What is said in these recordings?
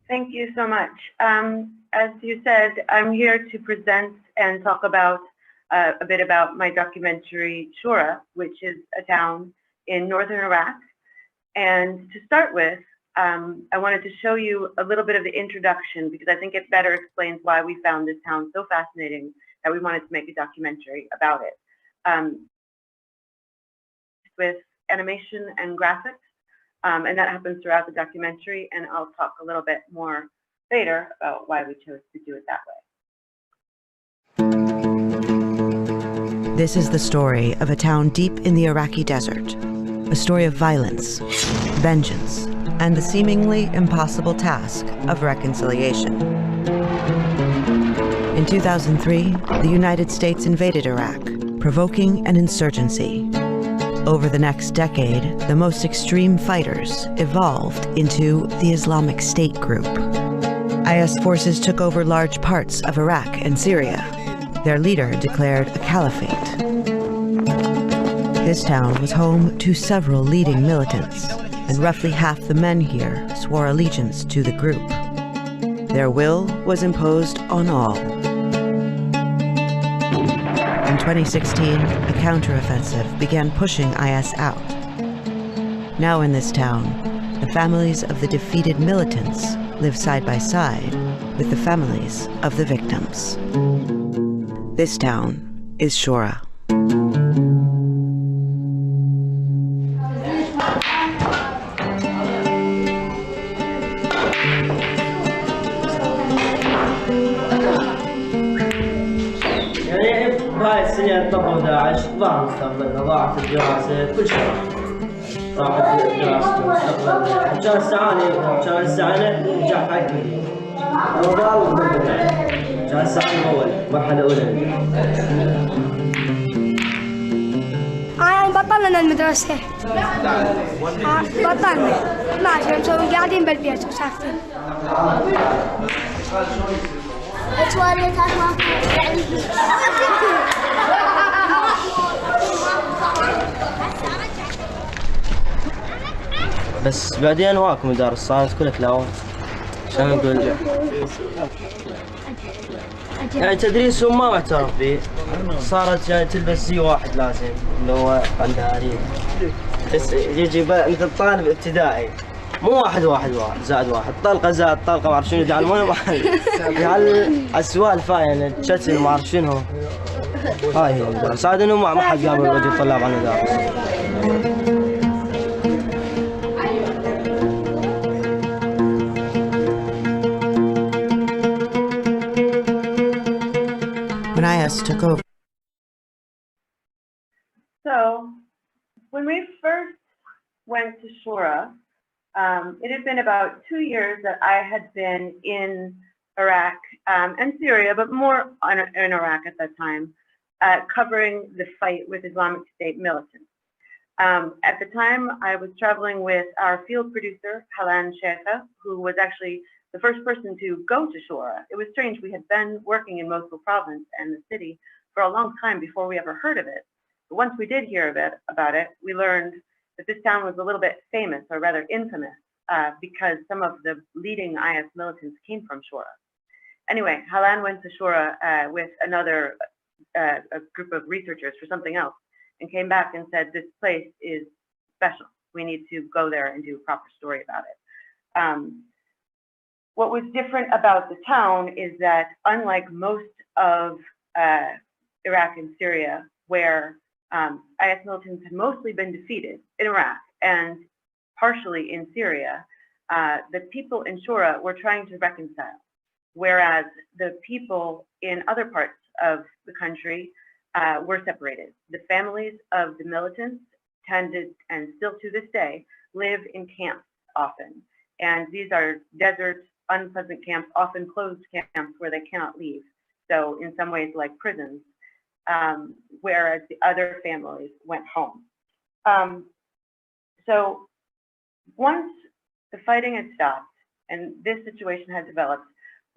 Thank you so much. As you said, I'm here to present and talk about a bit about my documentary Shoura, which is a town in northern Iraq. And to start with, I wanted to show you a little bit of the introduction because I think it better explains why we found this town so fascinating that we wanted to make a documentary about it. With animation and graphics, and that happens throughout the documentary, and I'll talk a little bit more later about why we chose to do it that way. This is the story of a town deep in the Iraqi desert, a story of violence, vengeance, and the seemingly impossible task of reconciliation. In 2003, the United States invaded Iraq, provoking an insurgency. Over the next decade, the most extreme fighters evolved into the Islamic-State group. IS forces took over large parts of Iraq and Syria. Their leader declared a caliphate. This town was home to several leading militants, and roughly half the men here swore allegiance to the group. Their will was imposed on all. In 2016, a counteroffensive began pushing IS out. Now in this town, the families of the defeated militants live side by side with the families of the victims. This town is Shoura. السنة طبعا 11 ضاع مستقبلنا، ضاعت الدراسة، كل شيء راحت الدراسة مستقبلنا. كان السعانة نجاح حقي. رمضان كان السعانة أول مرحلة أولى. بطلنا المدرسة. بطلنا. ماشي مسوي قاعدين بالبيت وساكتين. بس بعدين واكم مدارس صارت كلها تلاوة. عشان نقول يعني تدريسهم ما معترف به. صارت يعني تلبس زي واحد لازم اللي هو عندها ريح. بس يجي انت الطالب ابتدائي مو واحد زائد واحد، طلقة زائد طلقة ما اعرف شنو يجعل السوالف هاي يعني تشتل ما اعرف شنو. هاي هي المدارس، عاد انه ما حد قابل وجه الطلاب على المدارس. When IS took over. So, when we first went to Shoura, it had been about 2 years that I had been in Iraq and Syria, but more in Iraq at that time, covering the fight with Islamic-State militants. At the time, I was traveling with our field producer, Halan Sheikha, who was actually the first person to go to Shoura. It was strange. We had been working in Mosul province and the city for a long time before we ever heard of it. But once we did hear about it, we learned that this town was a little bit famous, or rather infamous, because some of the leading IS militants came from Shoura. Anyway, Halan went to Shoura with another a group of researchers for something else, and came back and said, this place is special. We need to go there and do a proper story about it. What was different about the town is that unlike most of Iraq and Syria, where IS militants had mostly been defeated in Iraq and partially in Syria, the people in Shoura were trying to reconcile, whereas the people in other parts of the country were separated. The families of the militants tended, and still to this day, live in camps often. And these are desert, unpleasant camps, often closed camps where they cannot leave. So in some ways like prisons, whereas the other families went home. So once the fighting had stopped and this situation had developed,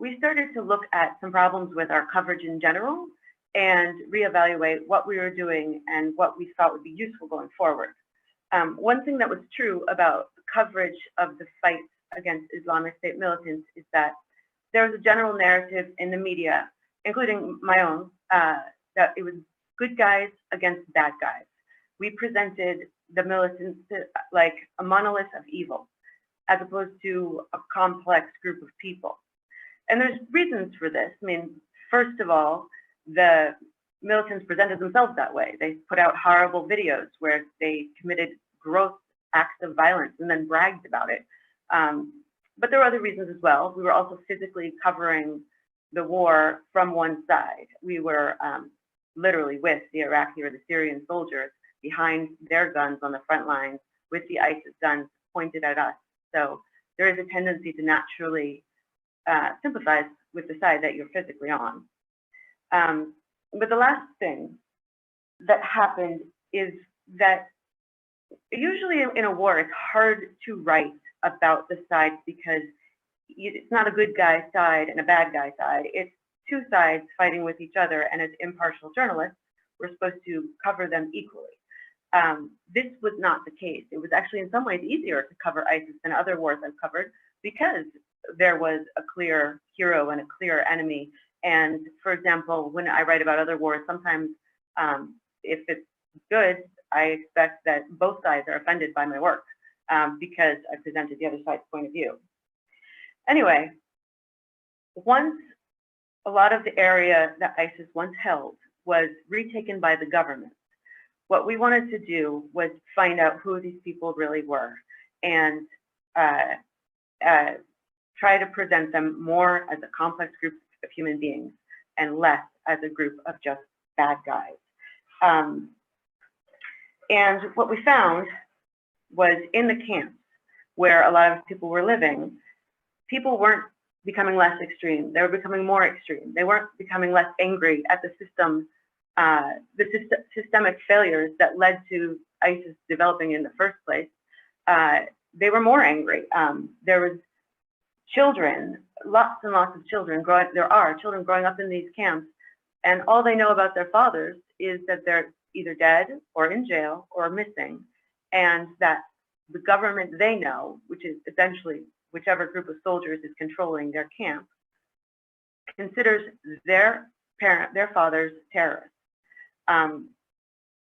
we started to look at some problems with our coverage in general and reevaluate what we were doing and what we thought would be useful going forward. One thing that was true about the coverage of the fights against Islamic State militants is that there's a general narrative in the media, including my own, that it was good guys against bad guys. We presented the militants like a monolith of evil, as opposed to a complex group of people. And there's reasons for this. I mean, first of all, the militants presented themselves that way. They put out horrible videos where they committed gross acts of violence and then bragged about it. But there were other reasons as well. We were also physically covering the war from one side. We were literally with the Iraqi or the Syrian soldiers behind their guns on the front lines with the ISIS guns pointed at us. So there is a tendency to naturally sympathize with the side that you're physically on. But the last thing that happened is that usually in a war, it's hard to write about the sides because it's not a good guy side and a bad guy side. It's two sides fighting with each other, and as impartial journalists, we're supposed to cover them equally. This was not the case. It was actually in some ways easier to cover ISIS than other wars I've covered because there was a clear hero and a clear enemy. And for example, when I write about other wars, sometimes if it's good, I expect that both sides are offended by my work because I presented the other side's point of view. Anyway, once a lot of the area that ISIS once held was retaken by the government, what we wanted to do was find out who these people really were and try to present them more as a complex group of human beings and less as a group of just bad guys. And what we found was in the camps where a lot of people were living, people weren't becoming less extreme. They were becoming more extreme. They weren't becoming less angry at the system, systemic failures that led to ISIS developing in the first place. They were more angry. There was children, lots and lots of children there are children growing up in these camps, and all they know about their fathers is that they're either dead or in jail or missing, and that the government they know, which is essentially whichever group of soldiers is controlling their camp, considers their fathers terrorists.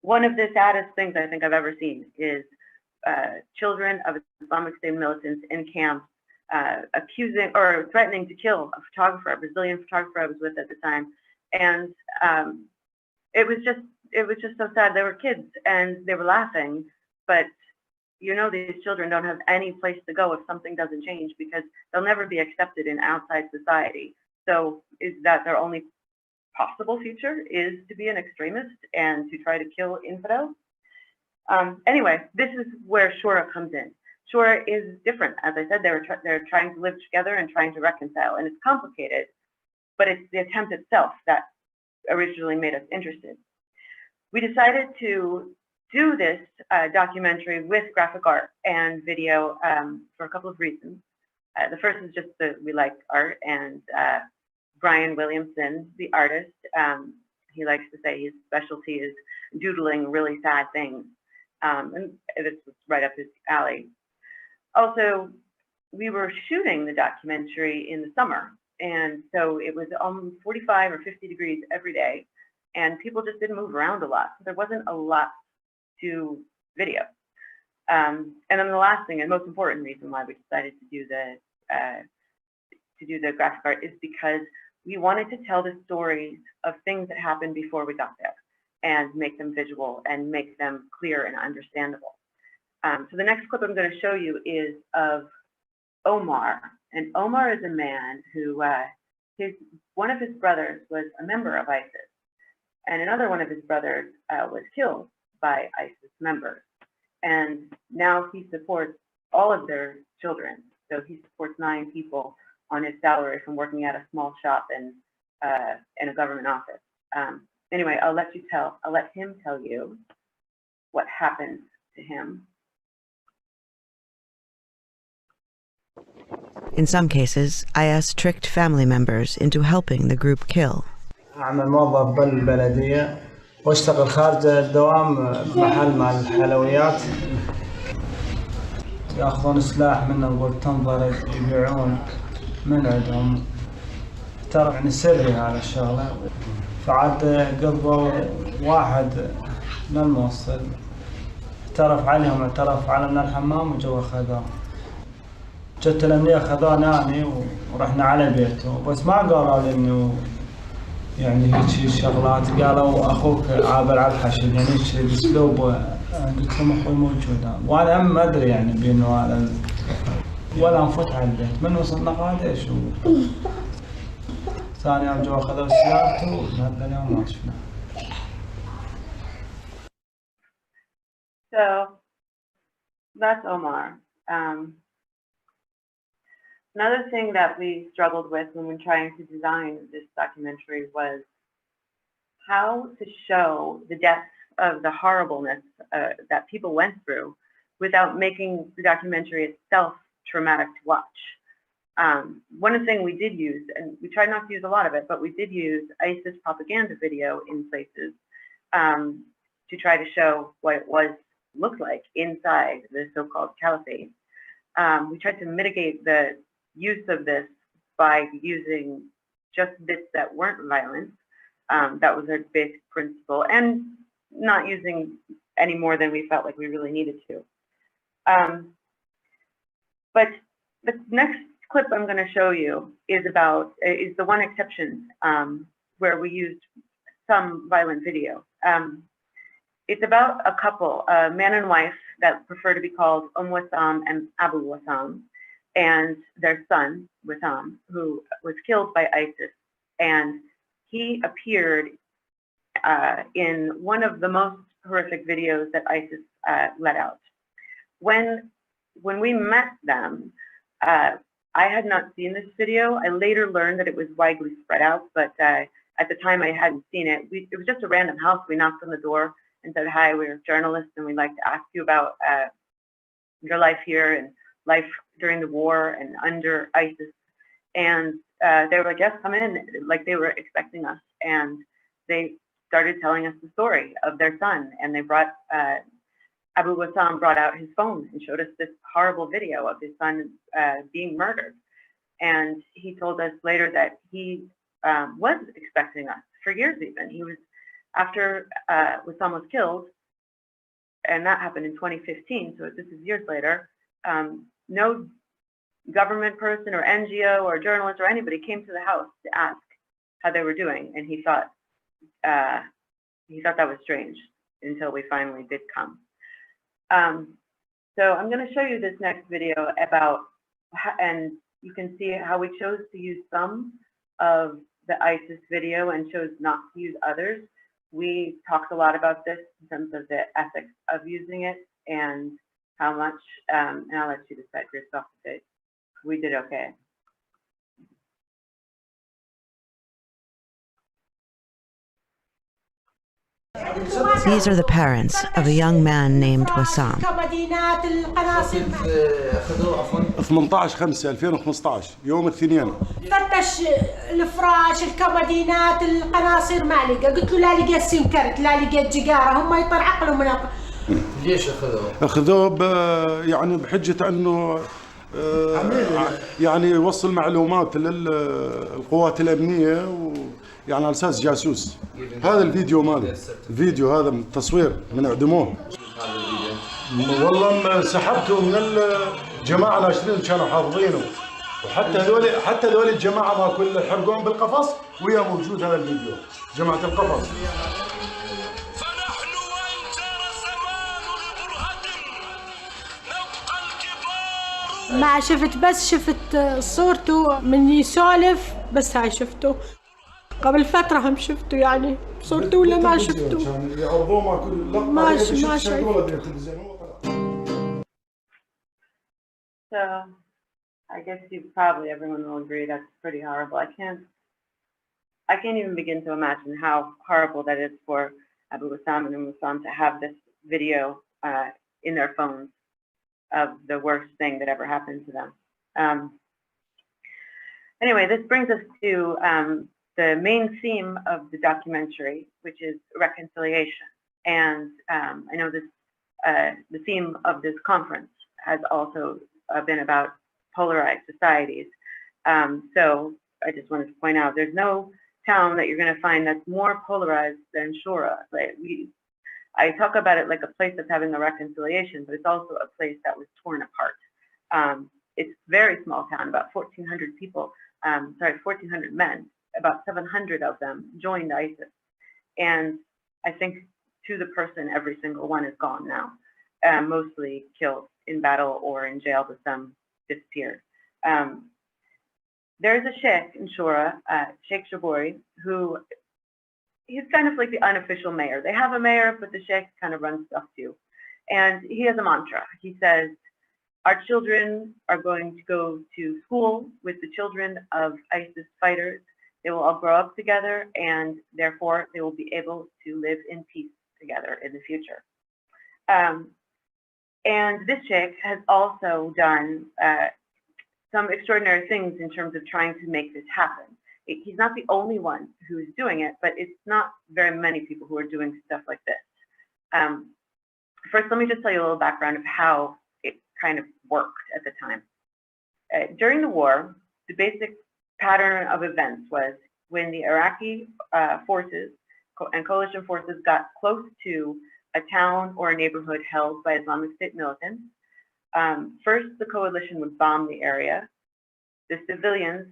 One of the saddest things I think I've ever seen is children of Islamic State militants in camps accusing or threatening to kill a photographer, a Brazilian photographer I was with at the time, and it was just so sad. They were kids and they were laughing, but you know these children don't have any place to go if something doesn't change because they'll never be accepted in outside society. So is that their only possible future is to be an extremist and to try to kill infidels? Anyway, this is where Shoura comes in. Shoura is different. As I said, they're trying to live together and trying to reconcile, and it's complicated, but it's the attempt itself that originally made us interested. We decided to do this documentary with graphic art and video for a couple of reasons. The first is just that we like art, and Brian Williamson, the artist, he likes to say his specialty is doodling really sad things, and this was right up his alley. Also, we were shooting the documentary in the summer, and so it was 45 or 50 degrees every day, and people just didn't move around a lot, so there wasn't a lot to video. And then the last thing and most important reason why we decided to do the graphic art is because we wanted to tell the stories of things that happened before we got there and make them visual and make them clear and understandable. So the next clip I'm going to show you is of Omar, and Omar is a man who one of his brothers was a member of ISIS, and another one of his brothers was killed by ISIS members, and now he supports all of their children. So he supports 9 people on his salary from working at a small shop and in a government office. Anyway, I'll let him tell you what happened to him. In some cases, IS tricked family members into helping the group kill. أعمل موظف بالبلدية واشتغل خارج الدوام بمحل مع الحلويات. ياخذون سلاح منا نقول تنظر يبيعون من عندهم. ترى يعني سري هذا الشغله. فعاد قضوا واحد من الموصل اعترف عليهم، اعترف على من الحمام وجوا خذوه. جت الامنيه خذوني اني ورحنا على بيته، بس ما قالوا لي انه يعني هيك شغلات، قالوا اخوك عابر على الحشد، يعني هيك باسلوب. قلت لهم اخوي موجود وانا ما ادري يعني بانه هذا، ولا نفوت على البيت. من وصلنا قادش ثاني يوم جوا خذوا سيارته وهذا اليوم ما شفناه. So that's Omar. Another thing that we struggled with when we were trying to design this documentary was how to show the depth of the horribleness that people went through without making the documentary itself traumatic to watch. One of the things we did use, and we tried not to use a lot of it, but we did use ISIS propaganda video in places to try to show what it looked like inside the so-called caliphate. We tried to mitigate the use of this by using just bits that weren't violent. That was our basic principle, and not using any more than we felt like we really needed to. But the next clip I'm going to show you is the one exception where we used some violent video. It's about a couple, a man and wife that prefer to be called Wassam and Abu Wassam, and their son, Wassam, who was killed by ISIS. And he appeared in one of the most horrific videos that ISIS let out. When we met them, I had not seen this video. I later learned that it was widely spread out, but at the time I hadn't seen it. It was just a random house. We knocked on the door and said, "Hi, we're journalists and we'd like to ask you about your life here and life during the war and under ISIS." And they were like, "Yes, come in," like they were expecting us. And they started telling us the story of their son. And they brought, Abu Wassam brought out his phone and showed us this horrible video of his son being murdered. And he told us later that he was expecting us for years even. He was, after Wassam was killed, and that happened in 2015, so this is years later, no government person or NGO or journalist or anybody came to the house to ask how they were doing, and he thought that was strange until we finally did come. So I'm going to show you this next video about, and you can see how we chose to use some of the ISIS video and chose not to use others. We talked a lot about this in terms of the ethics of using it and how much, and I'll let you decide for yourself if we did okay. These are the parents of a young man named Wassam. 18/5/2015 يوم الاثنين. فتش الفراش الكمدينات القناصير ما لقى، قلت له لا لقيت سيم كرت لا لقيت جيجاره، هم يطرعقلوا من ليش اخذوه؟ اخذوه يعني بحجه انه يعني يوصل معلومات للقوات الامنيه يعني على اساس جاسوس. هذا الفيديو ماله، الفيديو هذا من التصوير من اعدموه. والله سحبته من الجماعه الناشرين اللي كانوا حافظينه، وحتى هذول الجماعه ما كل حرقون بالقفص ويا موجود هذا الفيديو جماعه القفص. ما شفت، بس شفت صورته من يسولف، بس هاي شفته. قبل فترة هم شفته يعني صورته ولا ما شفته؟ ما شفته. So I guess everyone will agree that's pretty horrible. I can't even begin to imagine how horrible that is for Abu Wassam and Wassam to have this video in their phones of the worst thing that ever happened to them. Anyway, this brings us to the main theme of the documentary, which is reconciliation. And I know this, the theme of this conference, has also been about polarized societies. So I just wanted to point out there's no town that you're going to find that's more polarized than Shoura. Like I talk about it like a place that's having a reconciliation, but it's also a place that was torn apart. It's a very small town, about 1,400 people, 1,400 men, about 700 of them joined ISIS. And I think to the person, every single one is gone now, mostly killed in battle or in jail, but some disappeared. There's a sheikh in Shoura, Sheikh Shaburi, who he's kind of like the unofficial mayor. They have a mayor, but the sheikh kind of runs stuff too. And he has a mantra. He says, our children are going to go to school with the children of ISIS fighters. They will all grow up together, and therefore they will be able to live in peace together in the future. And this sheikh has also done some extraordinary things in terms of trying to make this happen. He's not the only one who's doing it, but it's not very many people who are doing stuff like this. First, let me just tell you a little background of how it kind of worked at the time. During the war, the basic pattern of events was when the Iraqi forces and coalition forces got close to a town or a neighborhood held by Islamic-State militants, first the coalition would bomb the area. The civilians,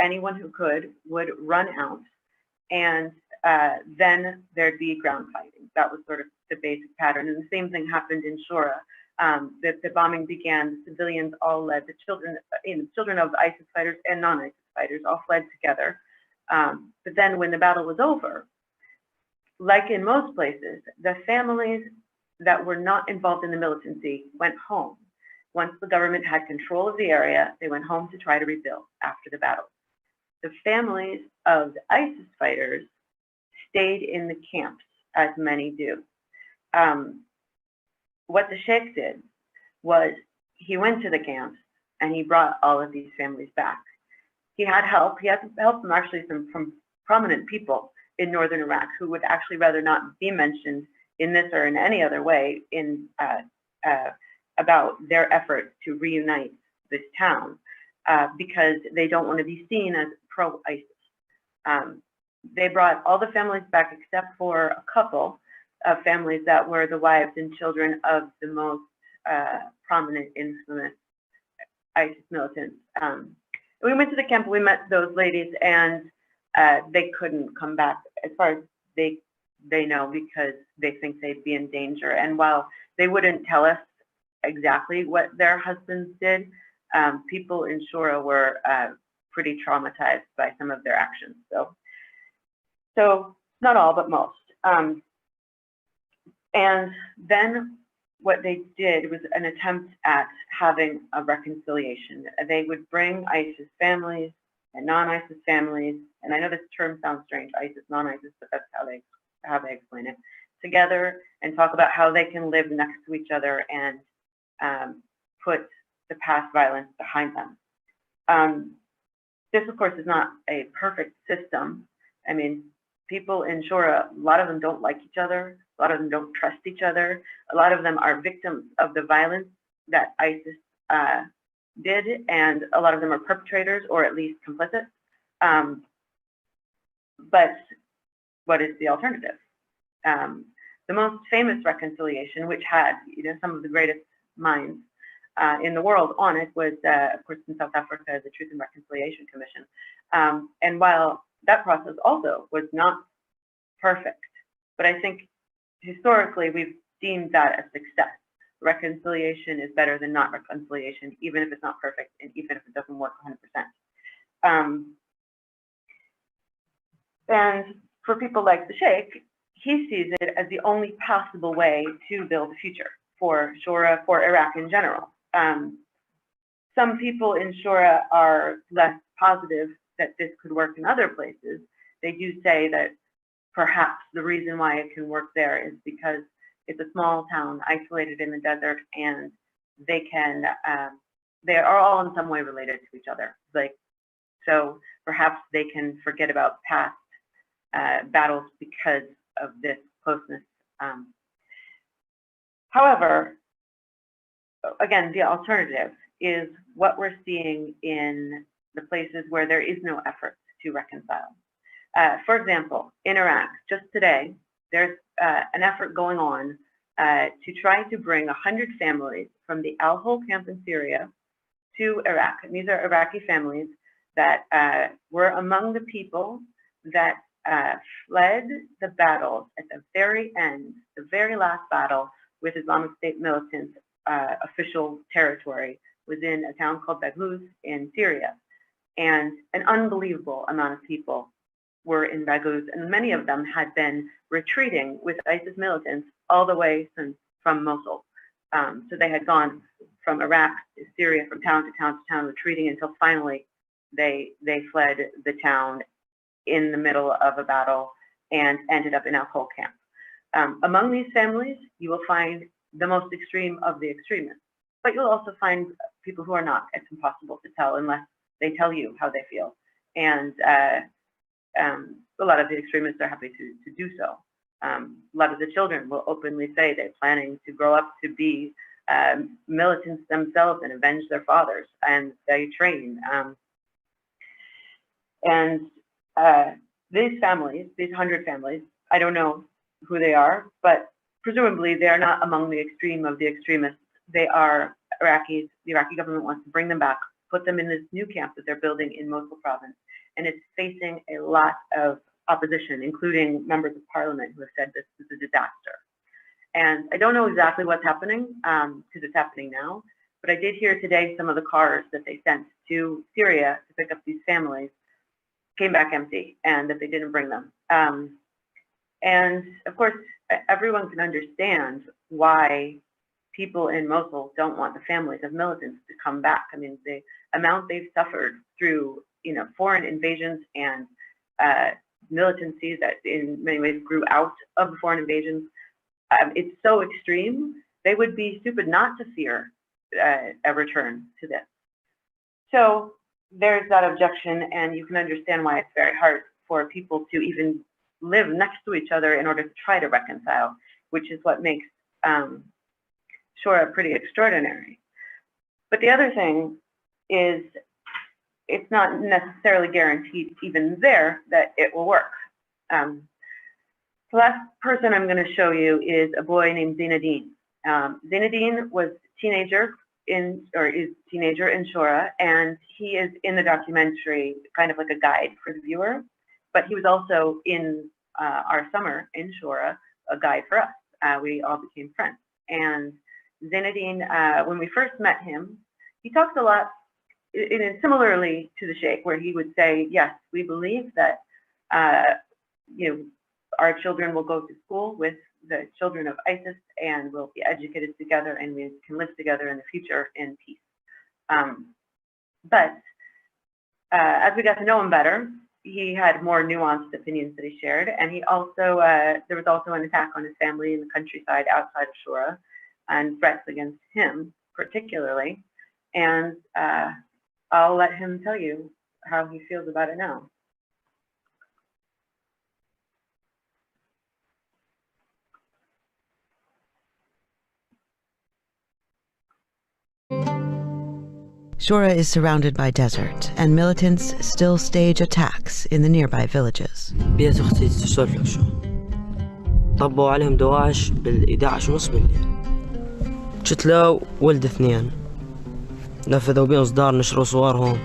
anyone who could, would run out, and then there'd be ground fighting. That was sort of the basic pattern, and the same thing happened in Shoura. The bombing began, the civilians all led, the children of ISIS fighters and non-ISIS fighters all fled together. But then when the battle was over, like in most places, the families that were not involved in the militancy went home. Once the government had control of the area, they went home to try to rebuild after the battle. The families of the ISIS fighters stayed in the camps, as many do. What the sheikh did was he went to the camps and he brought all of these families back. He had help. He had help from actually from prominent people in northern Iraq who would actually rather not be mentioned in this or in any other way in about their efforts to reunite this town because they don't want to be seen as pro-ISIS. They brought all the families back except for a couple of families that were the wives and children of the most prominent, infamous ISIS militants. We went to the camp, we met those ladies, and they couldn't come back as far as they know because they think they'd be in danger. And while they wouldn't tell us exactly what their husbands did, people in Shoura were pretty traumatized by some of their actions. So not all, but most. And then what they did was an attempt at having a reconciliation. They would bring ISIS families and non-ISIS families, and I know this term sounds strange, ISIS, non-ISIS, but that's how they explain it, together and talk about how they can live next to each other and put the past violence behind them. This, of course, is not a perfect system. I mean, people in Shoura, a lot of them don't like each other. A lot of them don't trust each other. A lot of them are victims of the violence that ISIS did, and a lot of them are perpetrators or at least complicit. But what is the alternative? The most famous reconciliation, which had some of the greatest minds in the world on it, was of course in South Africa, the Truth and Reconciliation Commission. And while that process also was not perfect, but I think historically we've deemed that a success. Reconciliation is better than not reconciliation, even if it's not perfect and even if it doesn't work 100%. And for people like the sheikh, he sees it as the only possible way to build a future for Shoura, for Iraq in general. Some people in Shoura are less positive that this could work in other places. They do say that perhaps the reason why it can work there is because it's a small town isolated in the desert, and they are all in some way related to each other. So perhaps they can forget about past battles because of this closeness. However, again, the alternative is what we're seeing in the places where there is no effort to reconcile. For example, in Iraq, just today, there's an effort going on to try to bring 100 families from the Al-Hol camp in Syria to Iraq. And these are Iraqi families that were among the people that fled the battle at the very end, the very last battle with Islamic-State militants. Official territory within a town called Baghouz in Syria. And an unbelievable amount of people were in Baghouz, and many of them had been retreating with ISIS militants all the way from Mosul. So they had gone from Iraq to Syria, from town to town to town, retreating until finally they fled the town in the middle of a battle and ended up in Al-Hol camp. Among these families, you will find the most extreme of the extremists, but you'll also find people who are not. It's impossible to tell unless they tell you how they feel. And a lot of the extremists are happy to do so. A lot of the children will openly say they're planning to grow up to be militants themselves and avenge their fathers, and they train. These families, these 100 families, I don't know who they are, but presumably they are not among the extreme of the extremists. They are Iraqis. The Iraqi government wants to bring them back, put them in this new camp that they're building in Mosul province, and it's facing a lot of opposition, including members of parliament who have said this is a disaster. And I don't know exactly what's happening, because it's happening now, but I did hear today some of the cars that they sent to Syria to pick up these families came back empty, and that they didn't bring them. And of course, everyone can understand why people in Mosul don't want the families of militants to come back. I mean, the amount they've suffered through, foreign invasions and militancy that in many ways grew out of the foreign invasions, it's so extreme, they would be stupid not to fear a return to this. So there's that objection, and you can understand why it's very hard for people to even live next to each other in order to try to reconcile, which is what makes Shoura pretty extraordinary. But the other thing is, it's not necessarily guaranteed even there that it will work. The last person I'm going to show you is a boy named Zinedine. Zinedine was teenager in Shoura, and he is in the documentary, kind of like a guide for the viewer. But he was also in our summer in Shoura, a guide for us. We all became friends. And Zinedine, when we first met him, he talked a lot, similarly to the Sheikh, where he would say, yes, we believe that our children will go to school with the children of ISIS and will be educated together, and we can live together in the future in peace. But as we got to know him better, he had more nuanced opinions that he shared, and he also there was also an attack on his family in the countryside outside of Shoura, and threats against him particularly. And I'll let him tell you how he feels about it now. Shoura is surrounded by desert, and militants still stage attacks in the nearby villages. بيت أختي تسولف لك شلون طبوا عليهم دواعش بال11:30 بالليل. قتلوا ولد 2 نفذوا بين إصدار نشروا صورهم،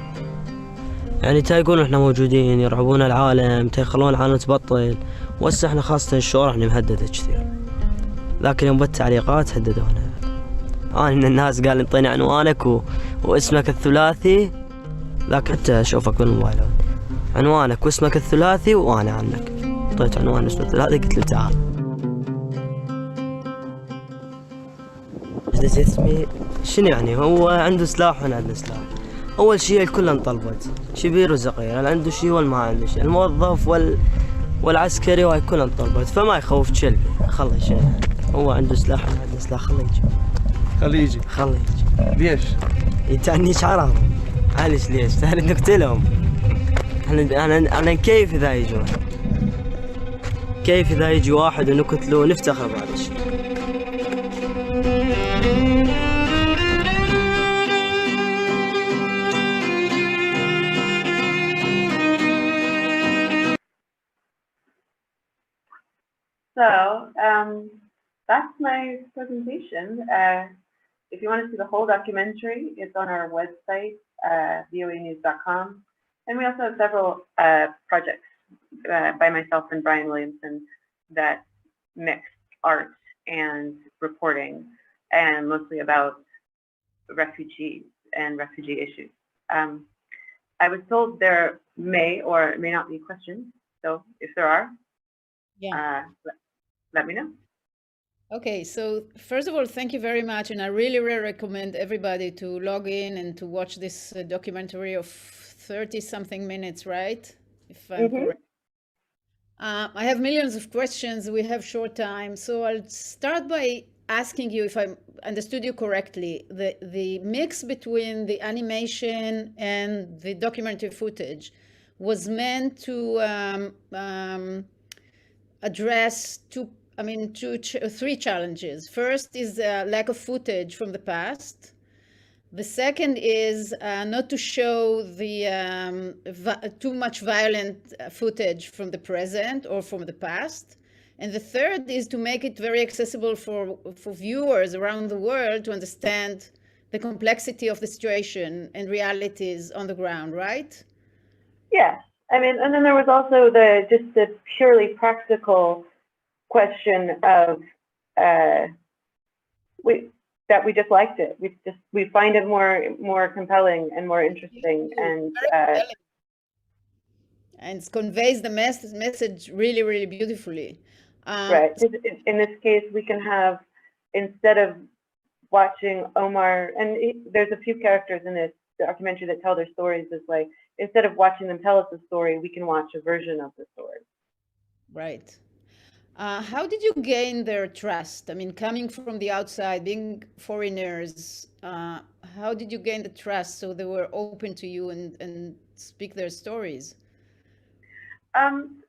يعني تا يقولون إحنا موجودين، يرعبون العالم، تا يخلون العالم تبطل. وهسه إحنا خاصة الشورى إحنا مهددة كثير. لكن يوم بالتعليقات هددونا. أنا من الناس قال انطيني عنوانك واسمك الثلاثي، لكن حتى أشوفك بالموبايل عنوانك واسمك الثلاثي وأنا عنك. أعطيت عنوان اسمه الثلاثي، قلت له تعال. اسمي شنو يعني؟ هو عنده سلاح وأنا عندنا سلاح. أول شيء الكل انطلبت، شبير وزقير، اللي عنده شيء واللي ما عنده شيء، الموظف والعسكري وهاي كلها انطلبت، فما يخوف كلبي. خلي شنو هو عنده سلاح وأنا عندنا سلاح، خليه يجي. خليه يجي. ليش؟ يتعني شعرهم. معلش ليش؟ تهل نقتلهم. أنا كيف إذا يجون؟ كيف إذا يجي واحد ونقتله ونفتخر بهذا الشيء؟ So that's my presentation. If you want to see the whole documentary, it's on our website, voanews.com. And we also have several projects by myself and Brian Williamson that mix art and reporting, and mostly about refugees and refugee issues. I was told there may or may not be questions, so if there are, let me know. Okay, so first of all, thank you very much, and I really, really recommend everybody to log in and to watch this documentary of 30-something minutes, right? If I'm correct. I have millions of questions. We have short time, so I'll start by asking you, if I understood you correctly, the mix between the animation and the documentary footage was meant to address three challenges. First is lack of footage from the past. The second is not to show the too much violent footage from the present or from the past. And the third is to make it very accessible for viewers around the world to understand the complexity of the situation and realities on the ground, right? Yes. I mean, and then there was also just the purely practical question of that we just liked it. We find it more compelling and more interesting, and it conveys the message really, really beautifully. Right. In this case, we can have, instead of watching Omar, and there's a few characters in this documentary that tell their stories this way. Instead of watching them tell us a story, we can watch a version of the story. Right. How did you gain their trust? I mean, coming from the outside, being foreigners, how did you gain the trust so they were open to you and speak their stories?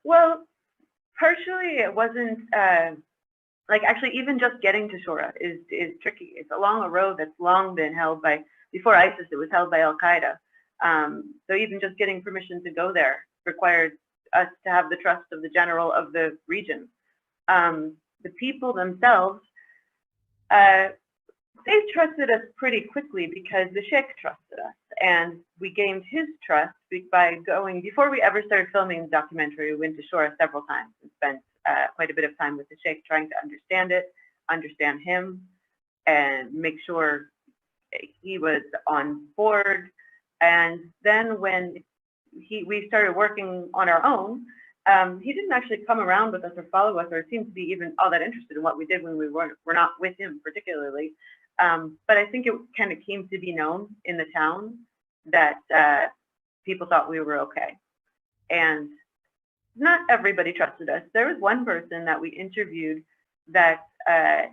Well, partially it wasn't, like actually even just getting to Shoura is tricky. It's along a road that's long been held by, before ISIS, it was held by Al-Qaeda. So even just getting permission to go there required us to have the trust of the general of the region. The people themselves, they trusted us pretty quickly because the sheikh trusted us, and we gained his trust by going, before we ever started filming the documentary, we went to Shoura several times and spent quite a bit of time with the sheikh trying to understand it, understand him, and make sure he was on board. And then when we started working on our own, he didn't actually come around with us or follow us or seem to be even all that interested in what we did when we were not with him particularly. But I think it kind of came to be known in the town that people thought we were okay. And not everybody trusted us. There was one person that we interviewed that I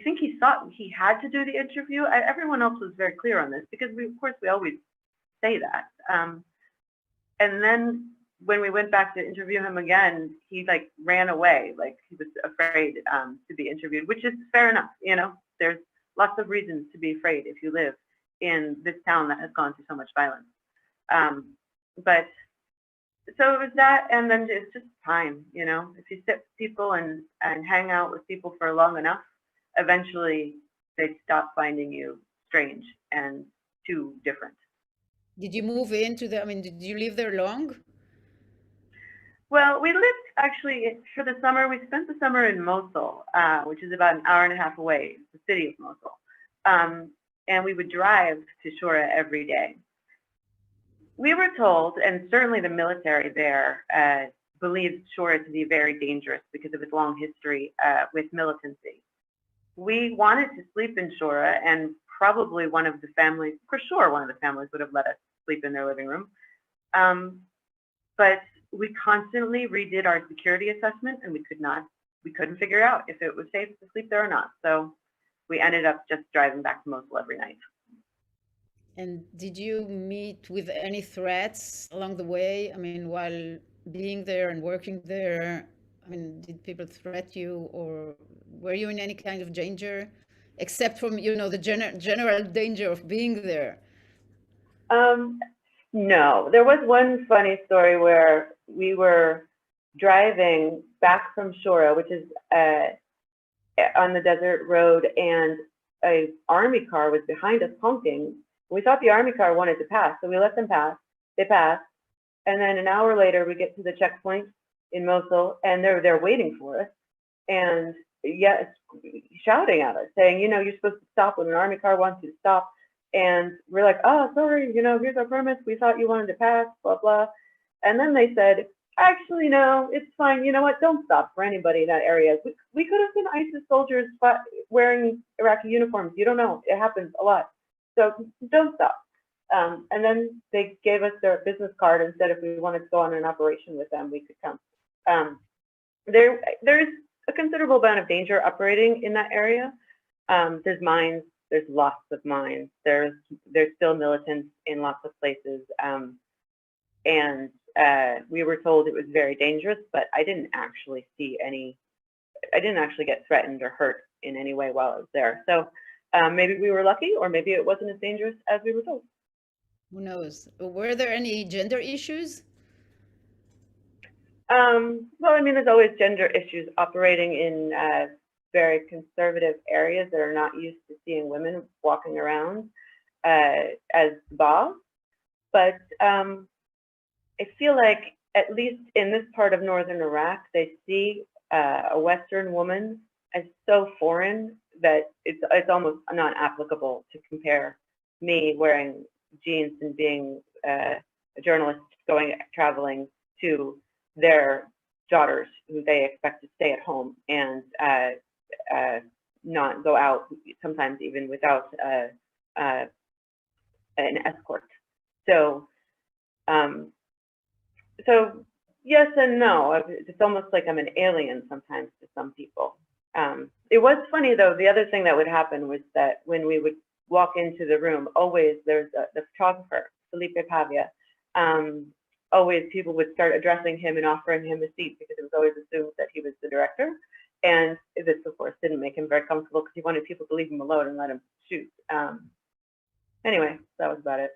think he thought he had to do the interview. Everyone else was very clear on this because of course we always say that. And then when we went back to interview him again, he like ran away, like he was afraid to be interviewed, which is fair enough. You know, there's lots of reasons to be afraid if you live in this town that has gone through so much violence. But so it was that, and then it's just time, you know, if you sit with people and hang out with people for long enough, eventually they stop finding you strange and too different. Did you move into did you live there long? Well, we lived actually for the summer. We spent the summer in Mosul, which is about an hour and a half away, the city of Mosul. And we would drive to Shoura every day. We were told, and certainly the military there believes Shoura to be very dangerous because of its long history with militancy. We wanted to sleep in Shoura, and probably one of the families, for sure one of the families would have let us sleep in their living room. But we constantly redid our security assessment, and we couldn't figure out if it was safe to sleep there or not. So we ended up just driving back to Mosul every night. And did you meet with any threats along the way? I mean, while being there and working there, I mean, did people threat you, or were you in any kind of danger, except from, you know, the general danger of being there? No, there was one funny story where we were driving back from Shoura, which is on the desert road, and a army car was behind us honking. We thought the army car wanted to pass, so we let them pass. They passed, and then an hour later we get to the checkpoint in Mosul, and they're there waiting for us, and yes, shouting at us, saying, you know, you're supposed to stop when an army car wants you to stop. And we're like, oh, sorry, you know, here's our permits. We thought you wanted to pass, blah, blah. And then they said, actually, no, it's fine. You know what? Don't stop for anybody in that area. We could have been ISIS soldiers wearing Iraqi uniforms. You don't know. It happens a lot. So don't stop. And then they gave us their business card and said if we wanted to go on an operation with them, we could come. There's a considerable amount of danger operating in that area. There's mines. There's lots of mines. There's still militants in lots of places. And we were told it was very dangerous, but I didn't actually get threatened or hurt in any way while I was there. So maybe we were lucky, or maybe it wasn't as dangerous as we were told. Who knows? Were there any gender issues? Well, I mean, there's always gender issues operating in very conservative areas that are not used to seeing women walking around as boss. But I feel like, at least in this part of northern Iraq, they see a Western woman as so foreign that it's almost not applicable to compare me wearing jeans and being a journalist traveling to their daughters who they expect to stay at home and not go out, sometimes even without an escort. So yes and no. It's almost like I'm an alien sometimes to some people. It was funny though. The other thing that would happen was that when we would walk into the room, always there's the photographer, Felipe Pavia. Always people would start addressing him and offering him a seat because it was always assumed that he was the director. And this, of course, didn't make him very comfortable because he wanted people to leave him alone and let him shoot. Anyway, that was about it.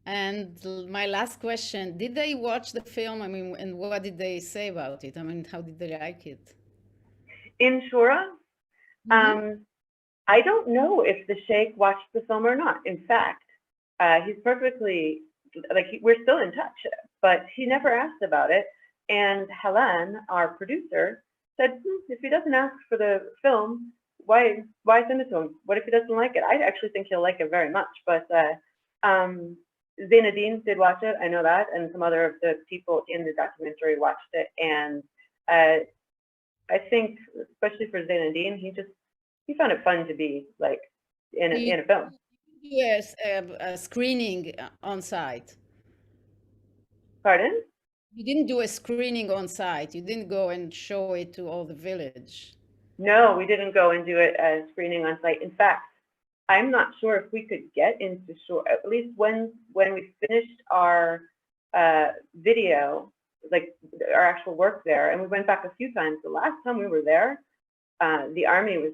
And my last question, did they watch the film? I mean, and what did they say about it? I mean, how did they like it? In Shoura, I don't know if the Sheikh watched the film or not. In fact, he's perfectly, we're still in touch, but he never asked about it. And Halan, our producer, said, if he doesn't ask for the film, why send it to him? What if he doesn't like it? I actually think he'll like it very much. But Zinedine did watch it, I know that, and some other of the people in the documentary watched it. And I think, especially for Zinedine, he found it fun to be like in a film. Yes, a screening on site. Pardon? You didn't do a screening on site. You didn't go and show it to all the village. No, we didn't go and do it as screening on site. In fact, I'm not sure if we could get into Shoura, at least when we finished our video, like our actual work there, and we went back a few times. The last time we were there, the army was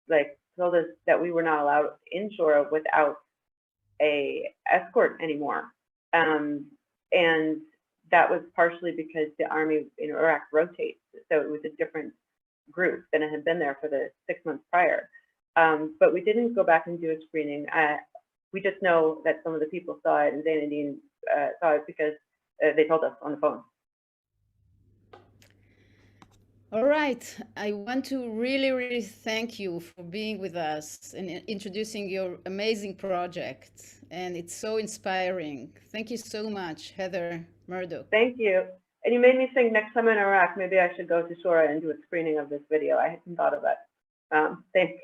like told us that we were not allowed in Shoura without a escort anymore, and that was partially because the army in Iraq rotates, so it was a different group than it had been there for the 6 months prior. But we didn't go back and do a screening. We just know that some of the people saw it, and Zinedine saw it because they told us on the phone. All right. I want to really, really thank you for being with us and introducing your amazing project. And it's so inspiring. Thank you so much, Heather Murdock. Thank you. And you made me think next time in Iraq, maybe I should go to Shoura and do a screening of this video. I hadn't thought of that. Thanks.